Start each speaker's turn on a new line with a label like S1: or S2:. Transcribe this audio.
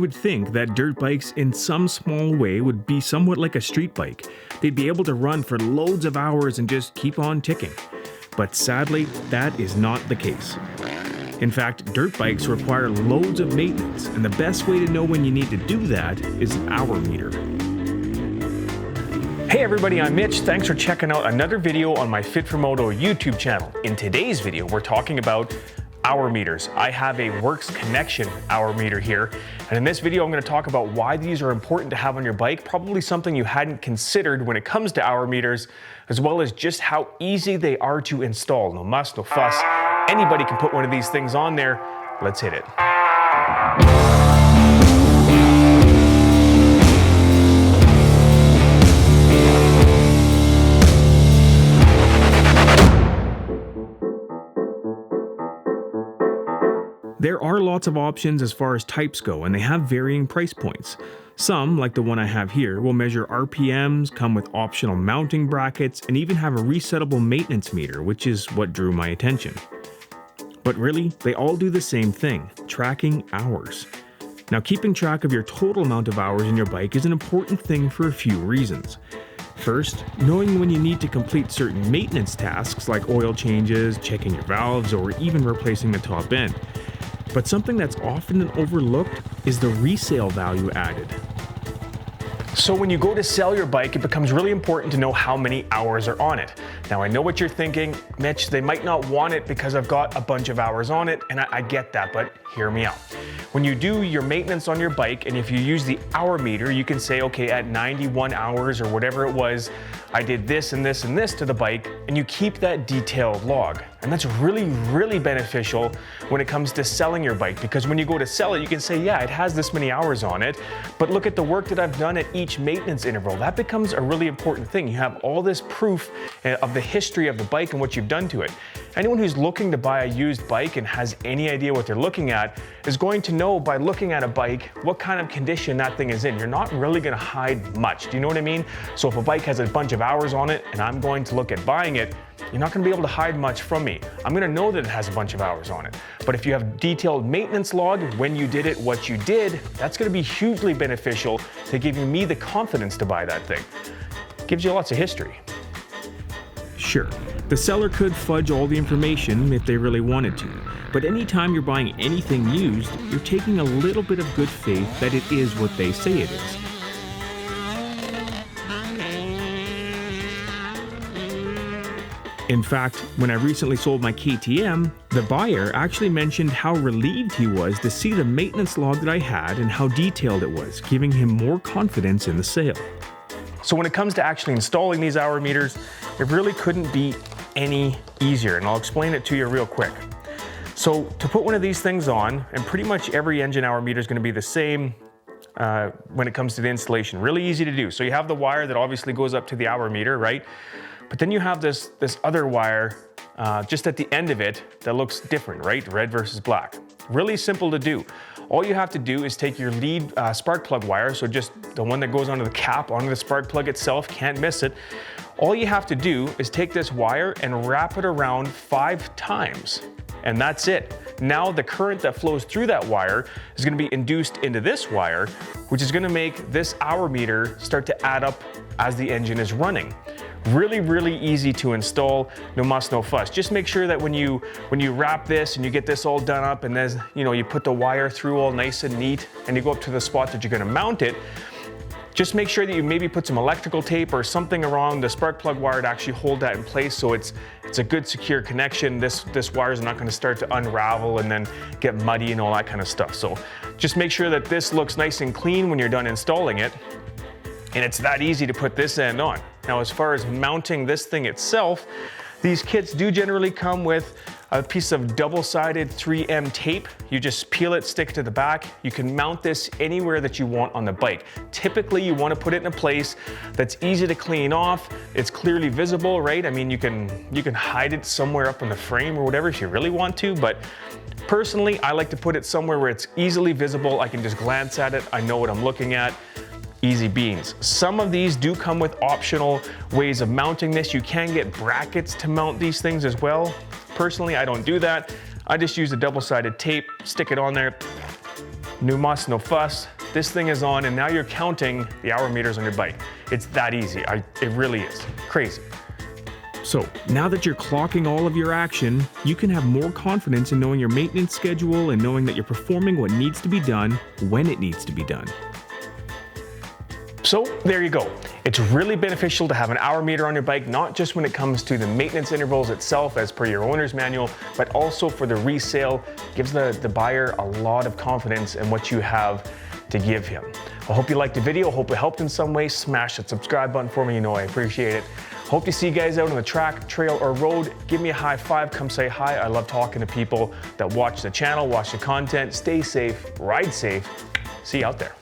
S1: would think that dirt bikes in some small way would be somewhat like a street bike. They'd be able to run for loads of hours and just keep on ticking. But sadly, that is not the case. In fact, dirt bikes require loads of maintenance, and the best way to know when you need to do that is an hour meter. Hey everybody, I'm Mitch. Thanks for checking out another video on my Fit for Moto YouTube channel. In today's video, we're talking about hour meters. I have a Works Connection hour meter here, and in this video I'm going to talk about why these are important to have on your bike, probably something you hadn't considered when it comes to hour meters, as well as just how easy they are to install. No muss, no fuss. Anybody can put one of these things on there. Let's hit it. There are lots of options as far as types go, and they have varying price points. Some, like the one I have here, will measure RPMs, come with optional mounting brackets, and even have a resettable maintenance meter, which is what drew my attention. But really, they all do the same thing, tracking hours. Now, keeping track of your total amount of hours in your bike is an important thing for a few reasons. First, knowing when you need to complete certain maintenance tasks like oil changes, checking your valves, or even replacing the top end. But something that's often overlooked is the resale value added. So when you go to sell your bike, it becomes really important to know how many hours are on it. Now I know what you're thinking, Mitch, they might not want it because I've got a bunch of hours on it, and I get that, but hear me out. When you do your maintenance on your bike, and if you use the hour meter, you can say, okay, at 91 hours or whatever it was, I did this and this and this to the bike, and you keep that detailed log. And that's really, really beneficial when it comes to selling your bike, because when you go to sell it, you can say, yeah, it has this many hours on it, but look at the work that I've done at each maintenance interval. That becomes a really important thing. You have all this proof of the history of the bike and what you've done to it. Anyone who's looking to buy a used bike and has any idea what they're looking at is going to know by looking at a bike what kind of condition that thing is in. You're not really going to hide much. Do you know what I mean? So if a bike has a bunch of hours on it and I'm going to look at buying it, you're not going to be able to hide much from me. I'm going to know that it has a bunch of hours on it. But if you have detailed maintenance log, when you did it, what you did, that's going to be hugely beneficial to giving me the confidence to buy that thing. Gives you lots of history. Sure, the seller could fudge all the information if they really wanted to, but anytime you're buying anything used, you're taking a little bit of good faith that it is what they say it is. In fact, when I recently sold my KTM, the buyer actually mentioned how relieved he was to see the maintenance log that I had and how detailed it was, giving him more confidence in the sale. So when it comes to actually installing these hour meters, it really couldn't be any easier, and I'll explain it to you real quick. So to put one of these things on, and pretty much every engine hour meter is going to be the same when it comes to the installation. Really easy to do. So you have the wire that obviously goes up to the hour meter, right? But then you have this other wire just at the end of it that looks different, right? Red versus black. Really simple to do. All you have to do is take your lead spark plug wire, so just the one that goes onto the cap, onto the spark plug itself, can't miss it. All you have to do is take this wire and wrap it around 5 times, and that's it. Now the current that flows through that wire is going to be induced into this wire, which is going to make this hour meter start to add up as the engine is running. Really, really easy to install, no muss, no fuss. Just make sure that when you wrap this and you get this all done up and then, you put the wire through all nice and neat and you go up to the spot that you're gonna mount it, just make sure that you maybe put some electrical tape or something around the spark plug wire to actually hold that in place so it's a good secure connection. This wire is not gonna start to unravel and then get muddy and all that kind of stuff. So just make sure that this looks nice and clean when you're done installing it. And it's that easy to put this end on. Now, as far as mounting this thing itself, these kits do generally come with a piece of double-sided 3M tape. You just peel it, stick it to the back. You can mount this anywhere that you want on the bike. Typically, you want to put it in a place that's easy to clean off. It's clearly visible, right? I mean, you can hide it somewhere up in the frame or whatever if you really want to, but personally, I like to put it somewhere where it's easily visible. I can just glance at it. I know what I'm looking at. Easy beans. Some of these do come with optional ways of mounting this. You can get brackets to mount these things as well. Personally, I don't do that. I just use a double-sided tape, stick it on there. No muss, no fuss. this thing is on, and now you're counting the hour meters on your bike. It's that easy. It really is. Crazy. So now that you're clocking all of your action, you can have more confidence in knowing your maintenance schedule and knowing that you're performing what needs to be done when it needs to be done. So there you go. It's really beneficial to have an hour meter on your bike, not just when it comes to the maintenance intervals itself as per your owner's manual, but also for the resale. Gives the buyer a lot of confidence in what you have to give him. I hope you liked the video. Hope it helped in some way. Smash that subscribe button for me. You know I appreciate it. Hope to see you guys out on the track, trail, or road. Give me a high five. Come say hi. I love talking to people that watch the channel, watch the content. Stay safe, ride safe. See you out there.